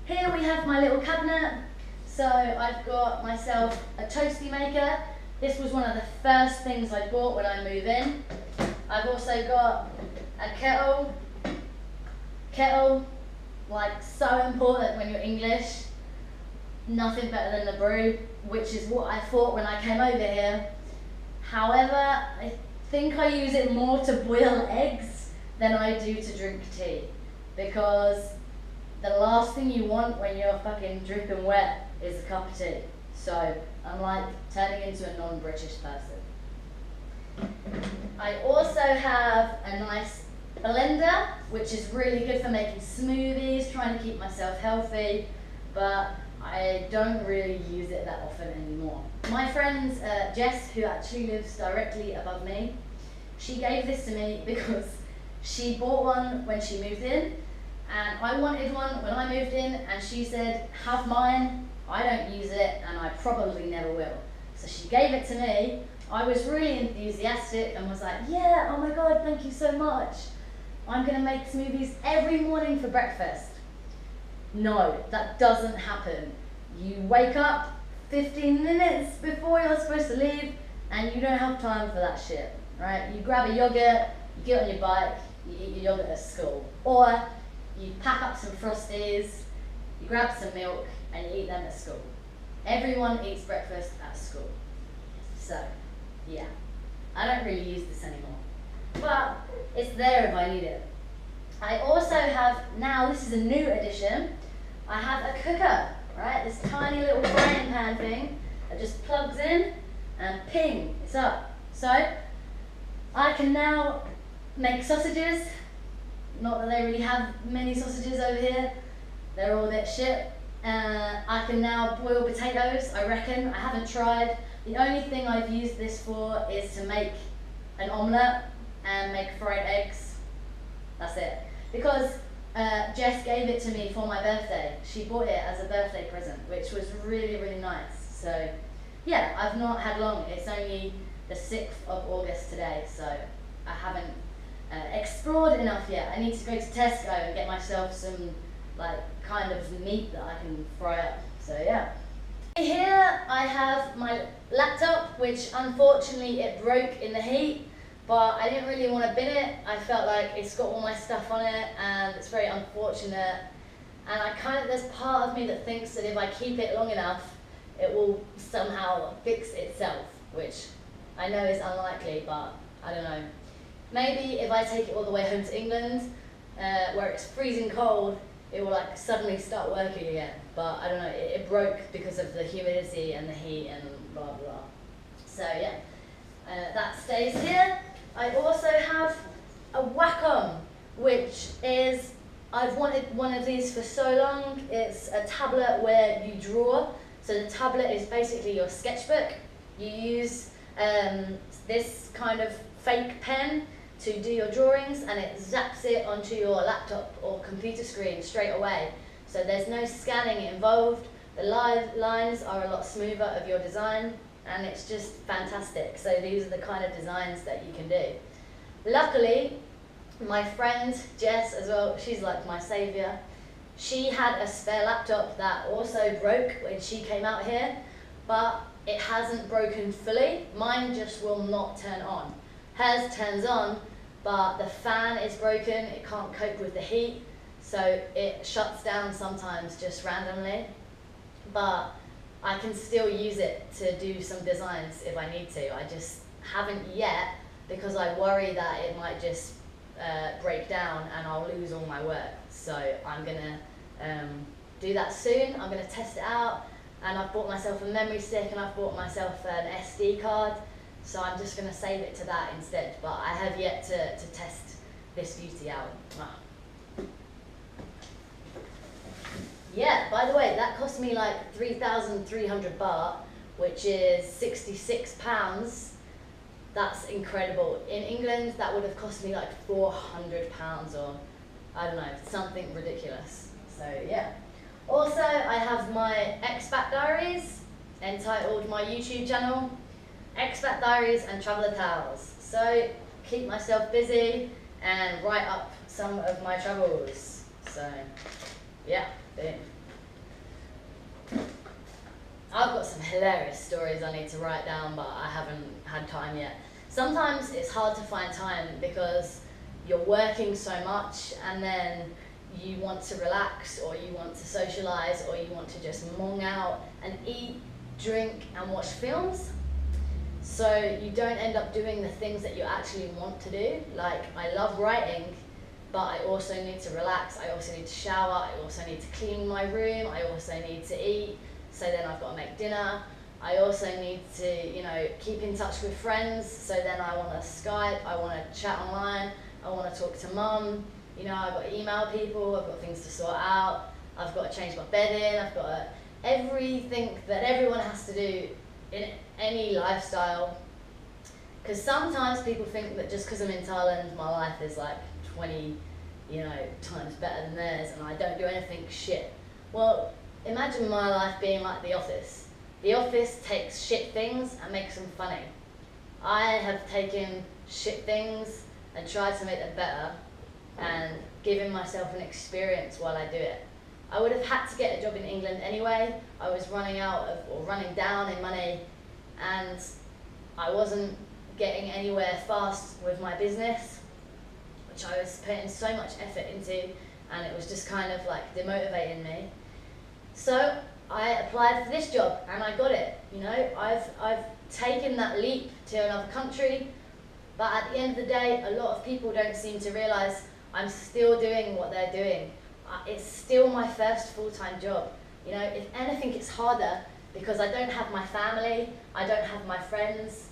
Here we have my little cabinet. So I've got myself a toasty maker. This was one of the first things I bought when I moved in. I've also got a kettle. Kettle, like so important when you're English. Nothing better than the brew, which is what I thought when I came over here. However, I think I use it more to boil eggs than I do to drink tea, because the last thing you want when you're fucking dripping wet is a cup of tea. So I'm like turning into a non-British person. I also have a nice blender, which is really good for making smoothies, trying to keep myself healthy, but I don't really use it that often anymore. My friend Jess, who actually lives directly above me, she gave this to me because she bought one when she moved in, and I wanted one when I moved in, and she said, have mine, I don't use it and I probably never will. So she gave it to me. I was really enthusiastic and was like, yeah, oh my god, thank you so much. I'm gonna make smoothies every morning for breakfast. No, that doesn't happen. You wake up 15 minutes before you're supposed to leave and you don't have time for that shit, right? You grab a yogurt, you get on your bike, you eat your yogurt at school. Or you pack up some Frosties, you grab some milk and you eat them at school. Everyone eats breakfast at school. So, yeah, I don't really use this anymore. But it's there if I need it. I also have, now this is a new addition, I have a cooker, right? This tiny little frying pan thing that just plugs in and ping, it's up. So I can now make sausages. Not that they really have many sausages over here, they're all a bit shit. I can now boil potatoes, I reckon. I haven't tried. The only thing I've used this for is to make an omelette and make fried eggs. That's it. Because Jess gave it to me for my birthday. She bought it as a birthday present, which was really, really nice. So yeah, I've not had long. It's only the 6th of August today, so I haven't explored enough yet. I need to go to Tesco and get myself some like kind of meat that I can fry up. So yeah. Here I have my laptop, which unfortunately it broke in the heat. But I didn't really want to bin it. I felt like it's got all my stuff on it and it's very unfortunate. And there's part of me that thinks that if I keep it long enough, it will somehow fix itself, which I know is unlikely, but I don't know. Maybe if I take it all the way home to England, where it's freezing cold, it will like suddenly start working again. But I don't know, it broke because of the humidity and the heat and blah, blah. So yeah, that stays here. I also have a Wacom, which is, I've wanted one of these for so long. It's a tablet where you draw. So the tablet is basically your sketchbook. You use this kind of fake pen to do your drawings, and it zaps it onto your laptop or computer screen straight away. So there's no scanning involved. The lines are a lot smoother of your design, and it's just fantastic. So these are the kind of designs that you can do. Luckily, my friend Jess as well, she's like my saviour. She had a spare laptop that also broke when she came out here, but it hasn't broken fully. Mine just will not turn on. Hers turns on, but the fan is broken, it can't cope with the heat, so it shuts down sometimes just randomly. But I can still use it to do some designs if I need to. I just haven't yet because I worry that it might just break down and I'll lose all my work. So I'm gonna do that soon. I'm gonna test it out, and I've bought myself a memory stick and I've bought myself an SD card. So I'm just gonna save it to that instead. But I have yet to test this beauty out. Wow. Yeah, by the way, that cost me like 3,300 baht, which is 66 pounds. That's incredible. In England, that would have cost me like 400 pounds or, I don't know, something ridiculous. So yeah. Also, I have my Expat Diaries, entitled my YouTube channel, Expat Diaries and Traveller Tales. So, keep myself busy and write up some of my travels. So, yeah, boom. hilarious stories I need to write down, but I haven't had time yet. Sometimes it's hard to find time because you're working so much, and then you want to relax, or you want to socialise, or you want to just mong out and eat, drink and watch films. So you don't end up doing the things that you actually want to do. Like, I love writing, but I also need to relax, I also need to shower, I also need to clean my room, I also need to eat, so then I've got to make dinner. I also need to, you know, keep in touch with friends, so then I want to Skype, I want to chat online, I want to talk to mum, you know, I've got to email people, I've got things to sort out, I've got to change my bedding, I've got to, everything that everyone has to do in any lifestyle. Because sometimes people think that just because I'm in Thailand, my life is like 20, you know, times better than theirs, and I don't do anything shit. Well, imagine my life being like The Office. The Office takes shit things and makes them funny. I have taken shit things and tried to make them better and given myself an experience while I do it. I would have had to get a job in England anyway. I was running out of, or running down in money, and I wasn't getting anywhere fast with my business, which I was putting so much effort into, and it was just kind of like demotivating me. So I applied for this job and I got it. You know, I've taken that leap to another country, but at the end of the day, a lot of people don't seem to realise I'm still doing what they're doing. It's still my first full-time job. You know, if anything, it's harder because I don't have my family, I don't have my friends.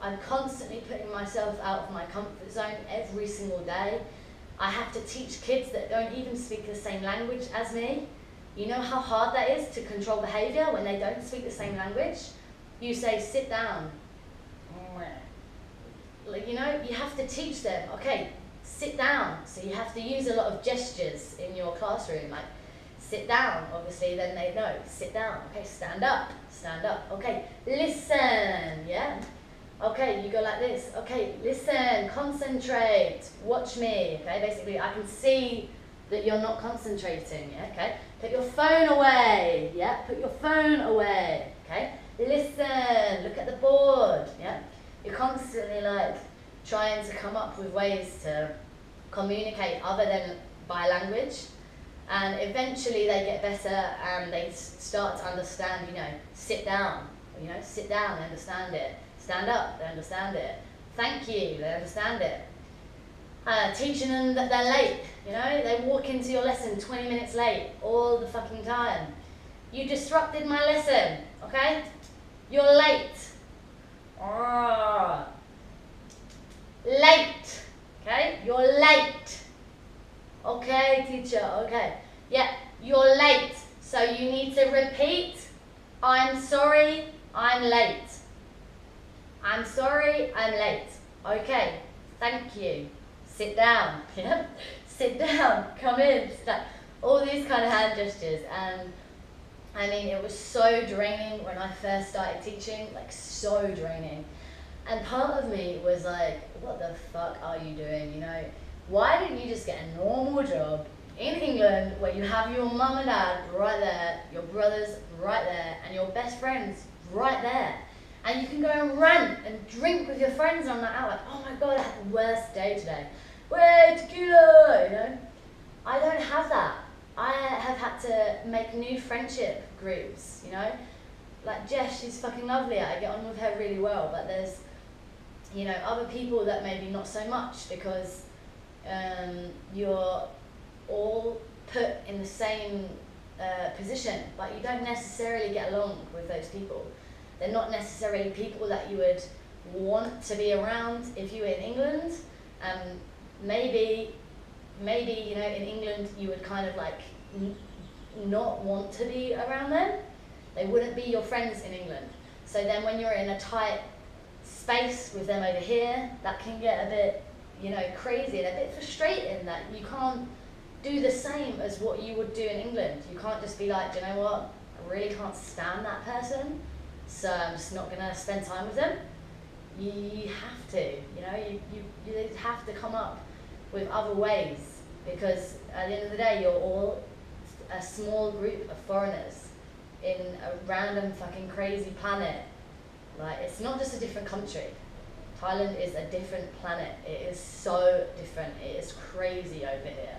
I'm constantly putting myself out of my comfort zone every single day. I have to teach kids that don't even speak the same language as me. You know how hard that is to control behaviour when they don't speak the same language? You say, sit down. Like, you know, you have to teach them, okay, sit down. So you have to use a lot of gestures in your classroom, like sit down, obviously, then they know, sit down, okay, stand up, okay, listen, yeah? Okay, you go like this, okay, listen, concentrate, watch me, okay, basically I can see that you're not concentrating, yeah, okay? Put your phone away, yeah, put your phone away, okay? Listen, look at the board, yeah? You're constantly like trying to come up with ways to communicate other than by language, and eventually they get better and they start to understand, you know, sit down, you know, sit down, they understand it. Stand up, they understand it. Thank you, they understand it. Teaching them that they're late, you know, they walk into your lesson 20 minutes late all the fucking time. You disrupted my lesson, okay? You're late. Late, okay? You're late. Okay, teacher, okay. Yeah, you're late. So you need to repeat, I'm sorry, I'm late. I'm sorry, I'm late. Okay, thank you. Sit down. Yeah? Sit down. Come in. Sit down. All these kind of hand gestures. And I mean, it was so draining when I first started teaching, like so draining. And part of me was like, what the fuck are you doing? You know, why didn't you just get a normal job in England where you have your mum and dad right there, your brothers right there, and your best friends right there? And you can go and rant and drink with your friends on that out, like, oh my god, I had the worst day today. Wait, tequila, you know? I don't have that. I have had to make new friendship groups, you know? Like Jess, she's fucking lovely, I get on with her really well, but there's, you know, other people that maybe not so much because you're all put in the same position, but you don't necessarily get along with those people. They're not necessarily people that you would want to be around if you were in England. Maybe, you know, in England you would kind of like not want to be around them. They wouldn't be your friends in England. So then when you're in a tight space with them over here, that can get a bit, you know, crazy and a bit frustrating that you can't do the same as what you would do in England. You can't just be like, do you know what, I really can't stand that person, so I'm just not going to spend time with them. You have to, you know, you have to come up with other ways, because at the end of the day, you're all a small group of foreigners. in a random fucking crazy planet. Like, it's not just a different country. Thailand is a different planet. It is so different. It is crazy over here.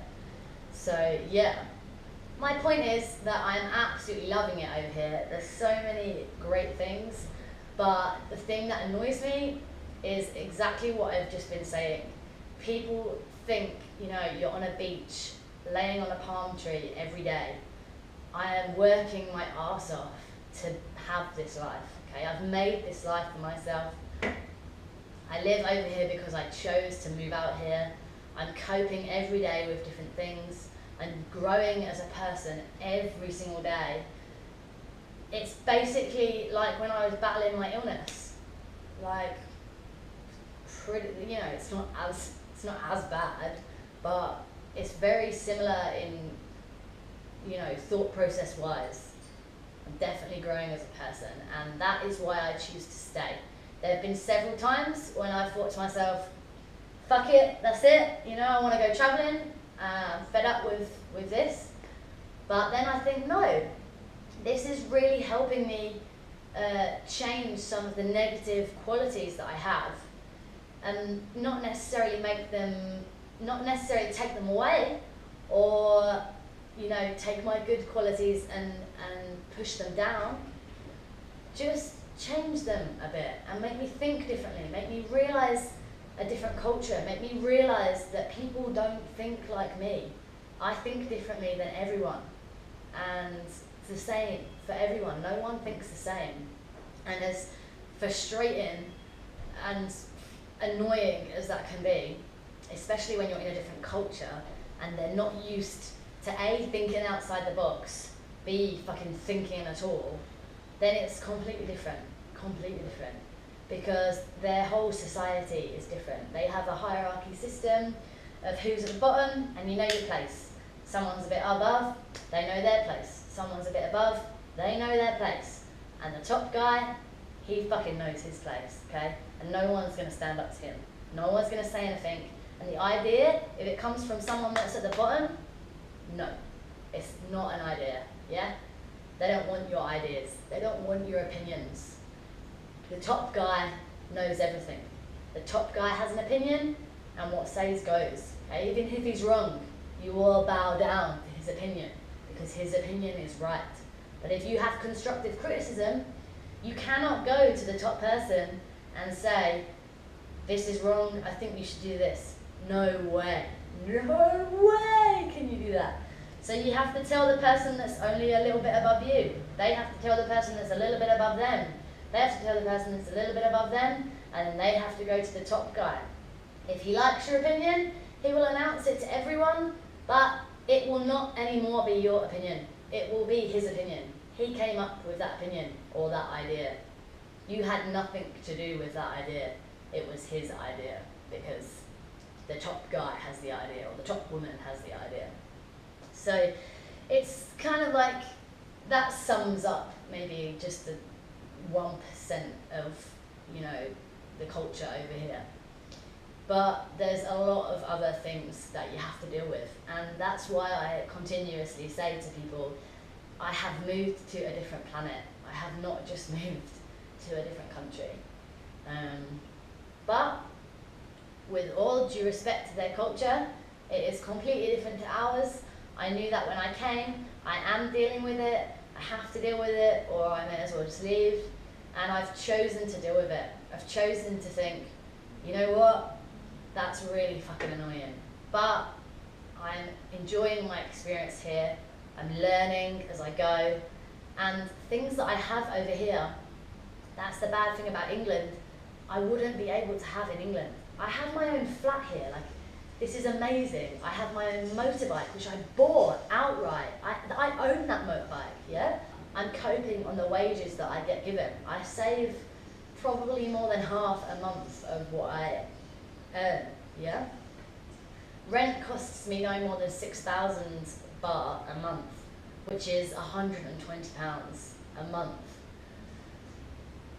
So yeah, my point is that I'm absolutely loving it over here. There's so many great things, but the thing that annoys me is exactly what I've just been saying. People think, you know, you're on a beach, laying on a palm tree every day. I am working my arse off to have this life, okay? I've made this life for myself. I live over here because I chose to move out here. I'm coping every day with different things. I'm growing as a person every single day. It's basically like when I was battling my illness. Like, pretty, you know, it's not as bad, but it's very similar in, you know, thought process wise. I'm definitely growing as a person, and that is why I choose to stay. There have been several times when I've thought to myself, fuck it, that's it, you know, I want to go travelling, I'm fed up with this. But then I think, no, this is really helping me change some of the negative qualities that I have, and not necessarily take them away, or, you know, take my good qualities and push them down. Just change them a bit and make me think differently, make me realise a different culture, make me realise that people don't think like me. I think differently than everyone, and it's the same for everyone. No one thinks the same. And as frustrating and annoying as that can be, especially when you're in a different culture and they're not used to A, thinking outside the box, B, fucking thinking at all, then it's completely different, because their whole society is different. They have a hierarchy system of who's at the bottom, and you know your place. Someone's a bit above, they know their place. Someone's a bit above, they know their place. And the top guy, he fucking knows his place, okay? And no one's gonna stand up to him. No one's gonna say anything. And the idea, if it comes from someone that's at the bottom, no, it's not an idea, yeah? They don't want your ideas. They don't want your opinions. The top guy knows everything. The top guy has an opinion, and what says goes. Okay? Even if he's wrong, you all bow down to his opinion, because his opinion is right. But if you have constructive criticism, you cannot go to the top person and say, this is wrong, I think you should do this. No way. No way can you do that. So you have to tell the person that's only a little bit above you. They have to tell the person that's a little bit above them. They have to tell the person that's a little bit above them, and then they have to go to the top guy. If he likes your opinion, he will announce it to everyone, but it will not anymore be your opinion. It will be his opinion. He came up with that opinion or that idea. You had nothing to do with that idea. It was his idea, because the top guy has the idea, or the top woman has the idea. So it's kind of like, that sums up maybe just the 1% of, you know, the culture over here. But there's a lot of other things that you have to deal with, and that's why I continuously say to people, I have moved to a different planet. I have not just moved to a different country. But with all due respect to their culture, it is completely different to ours. I knew that when I came. I am dealing with it. I have to deal with it, or I may as well just leave. And I've chosen to deal with it. I've chosen to think, you know what, that's really fucking annoying. But I'm enjoying my experience here. I'm learning as I go. And things that I have over here, that's the bad thing about England, I wouldn't be able to have in England. I have my own flat here. Like, this is amazing. I have my own motorbike, which I bought outright. I own that motorbike, yeah? I'm coping on the wages that I get given. I save probably more than half a month of what I earn, yeah? Rent costs me no more than 6,000 baht a month, which is £120 a month.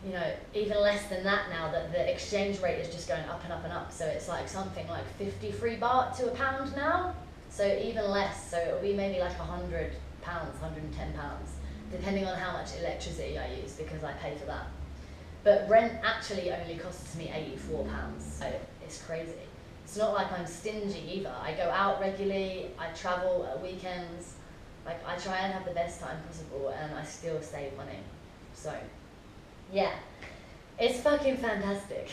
You know, even less than that now, that the exchange rate is just going up and up and up. So it's like something like 53 baht to a pound now. So even less. So it'll be maybe like £100, £110 depending on how much electricity I use, because I pay for that. But rent actually only costs me £84, so it's crazy. It's not like I'm stingy either. I go out regularly, I travel at weekends, like I try and have the best time possible, and I still save money. So, yeah, it's fucking fantastic.